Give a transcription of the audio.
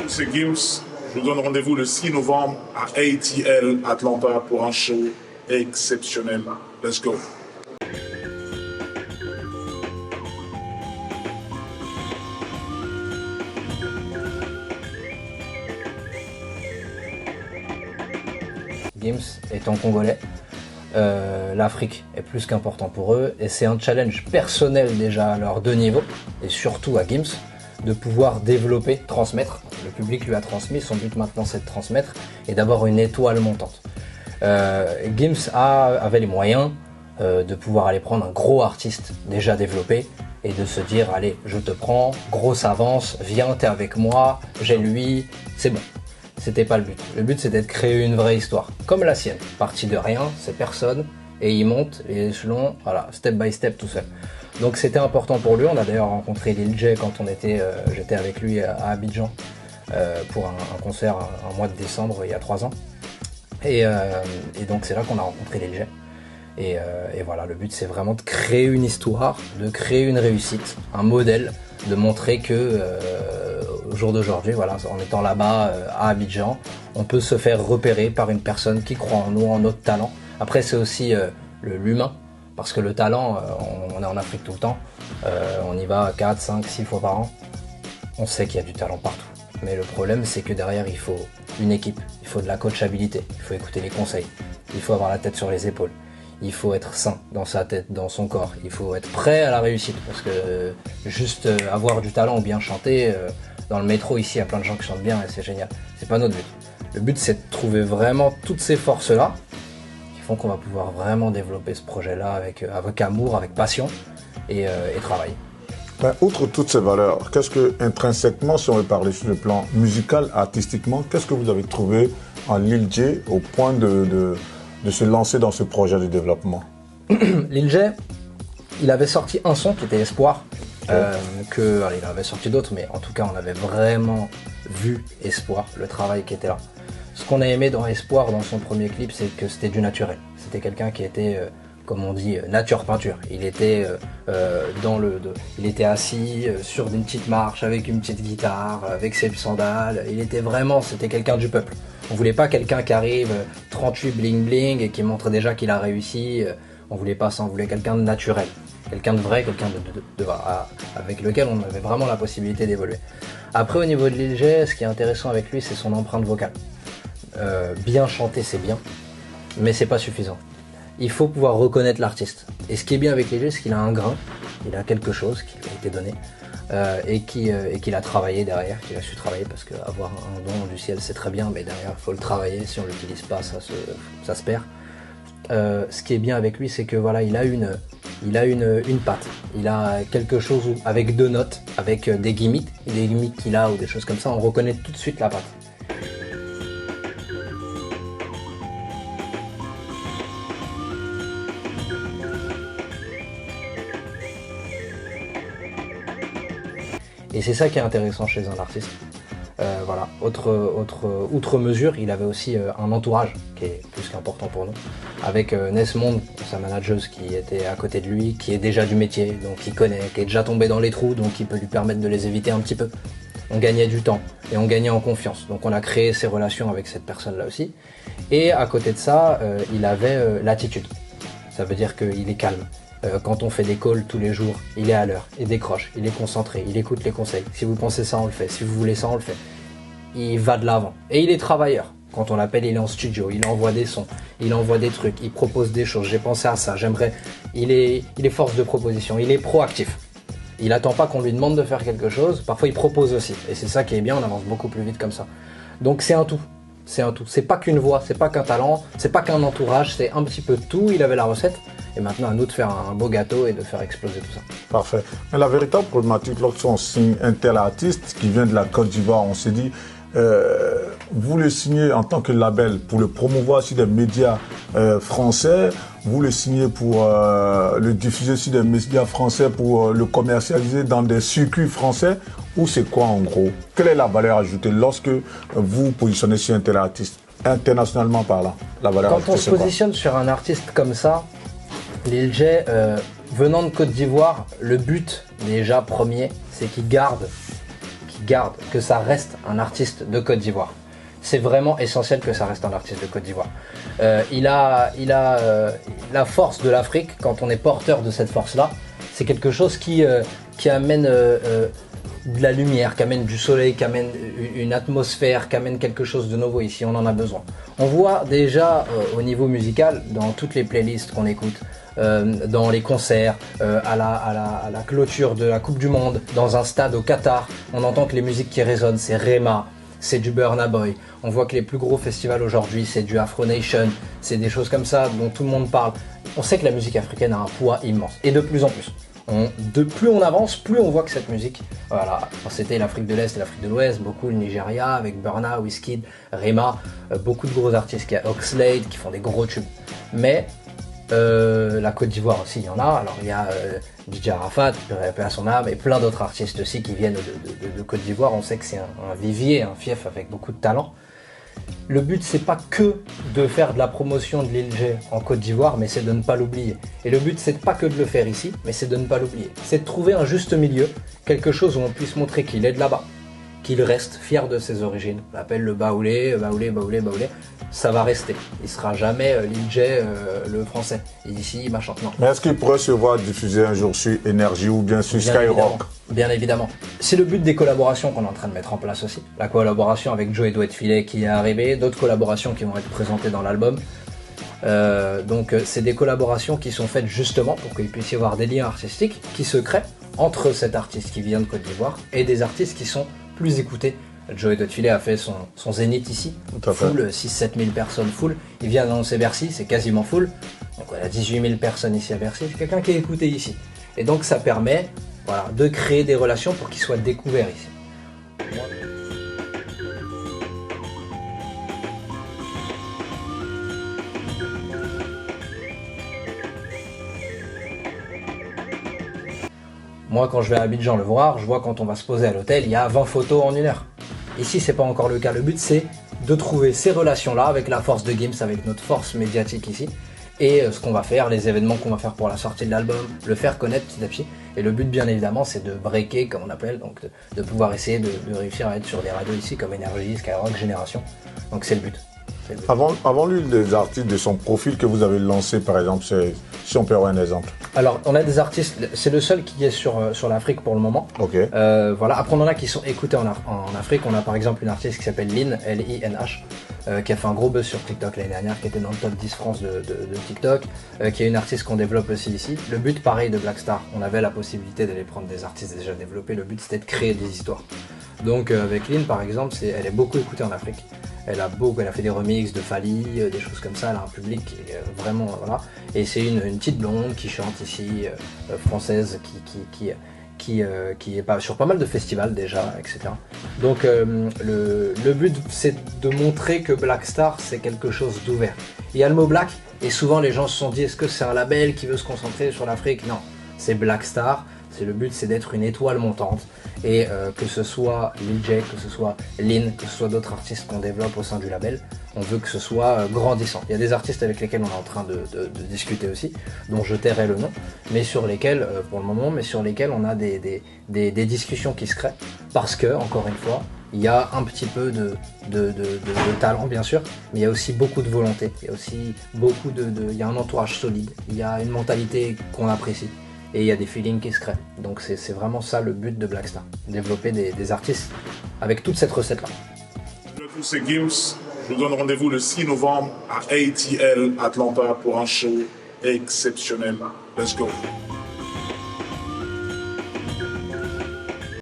c'est Gims. Je vous donne rendez-vous le 6 novembre à ATL Atlanta pour un show exceptionnel. Let's go. Gims étant congolais, l'Afrique est plus qu'important pour eux et c'est un challenge personnel déjà à leurs deux niveaux et surtout à Gims de pouvoir développer, transmettre. Le public lui a transmis, son but maintenant c'est de transmettre et d'avoir une étoile montante. Gims avait les moyens de pouvoir aller prendre un gros artiste déjà développé et de se dire allez je te prends, grosse avance, viens t'es avec moi, j'ai lui, c'est bon. C'était pas le but. Le but c'était de créer une vraie histoire, comme la sienne. Parti de rien, c'est personne, et il monte les échelons, voilà, step by step tout seul. Donc c'était important pour lui. On a d'ailleurs rencontré Lil J quand j'étais avec lui à Abidjan pour un concert un mois de décembre il y a 3 ans. Et donc c'est là qu'on a rencontré Lil J. Et voilà, le but c'est vraiment de créer une histoire, de créer une réussite, un modèle, de montrer que au jour d'aujourd'hui, voilà, en étant là-bas à Abidjan, on peut se faire repérer par une personne qui croit en nous, en notre talent. Après c'est aussi l'humain, parce que le talent, on est en Afrique tout le temps, on y va 4, 5, 6 fois par an, on sait qu'il y a du talent partout. Mais le problème c'est que derrière il faut une équipe, il faut de la coachabilité, il faut écouter les conseils, il faut avoir la tête sur les épaules. Il faut être sain dans sa tête, dans son corps. Il faut être prêt à la réussite. Parce que juste avoir du talent ou bien chanter, dans le métro ici, il y a plein de gens qui chantent bien et c'est génial. C'est pas notre but. Le but c'est de trouver vraiment toutes ces forces-là qui font qu'on va pouvoir vraiment développer ce projet-là avec amour, avec passion et travail. Ben, outre toutes ces valeurs, qu'est-ce que intrinsèquement, si on veut parler sur le plan musical, artistiquement, qu'est-ce que vous avez trouvé en Lil J au point de se lancer dans ce projet de développement? Lil J, il avait sorti un son qui était Espoir, il avait sorti d'autres, mais en tout cas on avait vraiment vu Espoir, le travail qui était là. Ce qu'on a aimé dans Espoir, dans son premier clip, c'est que c'était du naturel. C'était quelqu'un qui était, comme on dit, nature peinture. Il était il était assis sur une petite marche avec une petite guitare, avec ses sandales. C'était quelqu'un du peuple. On voulait pas quelqu'un qui arrive 38 bling bling et qui montre déjà qu'il a réussi. On voulait pas ça, on voulait quelqu'un de naturel, quelqu'un de vrai, quelqu'un avec lequel on avait vraiment la possibilité d'évoluer. Après au niveau de Lil J, ce qui est intéressant avec lui, c'est son empreinte vocale. Bien chanter c'est bien, mais c'est pas suffisant. Il faut pouvoir reconnaître l'artiste. Et ce qui est bien avec Lil J, c'est qu'il a un grain, il a quelque chose qui lui a été donné. Et qu'il a travaillé derrière, qu'il a su travailler, parce qu'avoir un don du ciel c'est très bien, mais derrière il faut le travailler, si on ne l'utilise pas ça se perd. Ce qui est bien avec lui c'est que voilà, il a une patte, il a quelque chose avec 2 notes, avec des gimmicks qu'il a ou des choses comme ça, on reconnaît tout de suite la patte. Et c'est ça qui est intéressant chez un artiste. Voilà. Outre mesure, il avait aussi un entourage qui est plus qu'important pour nous. Avec Nesmond, sa manageuse qui était à côté de lui, qui est déjà du métier, donc qui connaît, qui est déjà tombé dans les trous, donc qui peut lui permettre de les éviter un petit peu. On gagnait du temps et on gagnait en confiance. Donc on a créé ces relations avec cette personne-là aussi. Et à côté de ça, il avait l'attitude. Ça veut dire qu'il est calme. Quand on fait des calls tous les jours, il est à l'heure, il décroche, il est concentré, il écoute les conseils. Si vous pensez ça, on le fait. Si vous voulez ça, on le fait. Il va de l'avant. Et il est travailleur. Quand on l'appelle, il est en studio, il envoie des sons, il envoie des trucs, il propose des choses. J'ai pensé à ça, j'aimerais... Il est force de proposition, il est proactif. Il attend pas qu'on lui demande de faire quelque chose, parfois il propose aussi. Et c'est ça qui est bien, on avance beaucoup plus vite comme ça. Donc c'est un tout. C'est un tout. C'est pas qu'une voix, c'est pas qu'un talent, c'est pas qu'un entourage, c'est un petit peu de tout. Il avait la recette. Et maintenant, à nous de faire un beau gâteau et de faire exploser tout ça. Parfait. Mais la véritable problématique, lorsqu'on signe un tel artiste qui vient de la Côte d'Ivoire, on s'est dit, vous le signez en tant que label pour le promouvoir sur des médias français, vous le signez pour le diffuser sur des médias français, pour le commercialiser dans des circuits français, ou c'est quoi en gros? Quelle est la valeur ajoutée lorsque vous positionnez sur un tel artiste, internationalement parlant? La valeur Quand ajoutée, on se positionne sur un artiste comme ça, Lil J, venant de Côte d'Ivoire, le but déjà premier, c'est qu'il garde, que ça reste un artiste de Côte d'Ivoire. C'est vraiment essentiel que ça reste un artiste de Côte d'Ivoire. Il a la force de l'Afrique, quand on est porteur de cette force-là, c'est quelque chose qui amène de la lumière, qui amène du soleil, qui amène une atmosphère, qui amène quelque chose de nouveau ici, on en a besoin. On voit déjà au niveau musical, dans toutes les playlists qu'on écoute, dans les concerts, à la clôture de la Coupe du Monde, dans un stade au Qatar, on entend que les musiques qui résonnent, c'est Rema, c'est du Burna Boy. On voit que les plus gros festivals aujourd'hui, c'est du Afro Nation, c'est des choses comme ça dont tout le monde parle. On sait que la musique africaine a un poids immense, et de plus en plus. Plus on avance, plus on voit que cette musique, voilà, c'était l'Afrique de l'Est et l'Afrique de l'Ouest, beaucoup le Nigeria avec Burna, Wizkid, Rema, beaucoup de gros artistes, il y a Oxlade qui font des gros tubes. Mais la Côte d'Ivoire aussi, il y en a. Alors il y a DJ Arafat, paix à son âme, et plein d'autres artistes aussi qui viennent de Côte d'Ivoire. On sait que c'est un vivier, un fief avec beaucoup de talent. Le but, c'est pas que de faire de la promotion de Lil J en Côte d'Ivoire, mais c'est de ne pas l'oublier. Et le but, c'est pas que de le faire ici, mais c'est de ne pas l'oublier. C'est de trouver un juste milieu, quelque chose où on puisse montrer qu'il est de là-bas, qu'il reste fier de ses origines. On l'appelle le Baoulé, ça va rester. Il sera jamais Lil J, le français. Ici, machin. Non. Mais est-ce qu'il pourrait se voir diffuser un jour sur Énergie ou bien sur Skyrock? Bien évidemment. C'est le but des collaborations qu'on est en train de mettre en place aussi. La collaboration avec Joey Doit Filet qui est arrivée, d'autres collaborations qui vont être présentées dans l'album. Donc c'est des collaborations qui sont faites justement pour qu'il puisse y avoir des liens artistiques qui se créent entre cet artiste qui vient de Côte d'Ivoire et des artistes qui sont plus écoutés. Joey Doit Filet a fait son zénith ici, full, 6-7 000 personnes full. Il vient d'annoncer Bercy, c'est quasiment full. Donc on a 18 000 personnes ici à Bercy, c'est quelqu'un qui est écouté ici. Et donc ça permet, voilà, de créer des relations pour qu'il soit découvert ici. Moi, quand je vais à Abidjan le voir, je vois quand on va se poser à l'hôtel, il y a 20 photos en 1 heure. Ici, c'est pas encore le cas. Le but, c'est de trouver ces relations-là avec la force de Gims, avec notre force médiatique ici. Et ce qu'on va faire, les événements qu'on va faire pour la sortie de l'album, le faire connaître petit à petit. Et le but, bien évidemment, c'est de breaker, comme on appelle, donc de pouvoir essayer de réussir à être sur des radios ici, comme Énergie, Skyrock, Génération. Donc c'est le but. Avant l'une des artistes de son profil que vous avez lancé, par exemple, si on peut avoir un exemple. Alors, on a des artistes, c'est le seul qui est sur l'Afrique pour le moment. Ok. Voilà. Après, on en a qui sont écoutés en Afrique. On a par exemple une artiste qui s'appelle Lin, L-I-N-H, qui a fait un gros buzz sur TikTok l'année dernière, qui était dans le top 10 France de TikTok, qui est une artiste qu'on développe aussi ici. Le but, pareil, de Black Star, on avait la possibilité d'aller prendre des artistes déjà développés. Le but, c'était de créer des histoires. Donc, avec Lin, par exemple, elle est beaucoup écoutée en Afrique. Elle a fait des remixes de Fali, des choses comme ça. Elle a un public qui est vraiment, voilà. Et c'est une petite blonde qui chante ici, française, qui est sur pas mal de festivals déjà, etc. Donc le but, c'est de montrer que Black Star, c'est quelque chose d'ouvert. Il y a le mot Black, et souvent les gens se sont dit, est-ce que c'est un label qui veut se concentrer sur l'Afrique? Non, c'est Black Star. Le but, c'est d'être une étoile montante, et que ce soit Lil J, que ce soit Lin, que ce soit d'autres artistes qu'on développe au sein du label, on veut que ce soit grandissant. Il y a des artistes avec lesquels on est en train de discuter aussi, dont je tairai le nom, mais sur lesquels, pour le moment, on a des discussions qui se créent, parce que, encore une fois, il y a un petit peu de talent, bien sûr, mais il y a aussi beaucoup de volonté, il y a aussi il y a un entourage solide, il y a une mentalité qu'on apprécie. Et il y a des feelings qui se créent. Donc c'est vraiment ça le but de Black Star. Développer des artistes avec toute cette recette-là. C'est Gims. Je vous donne rendez-vous le 6 novembre à ATL Atlanta pour un show exceptionnel. Let's go.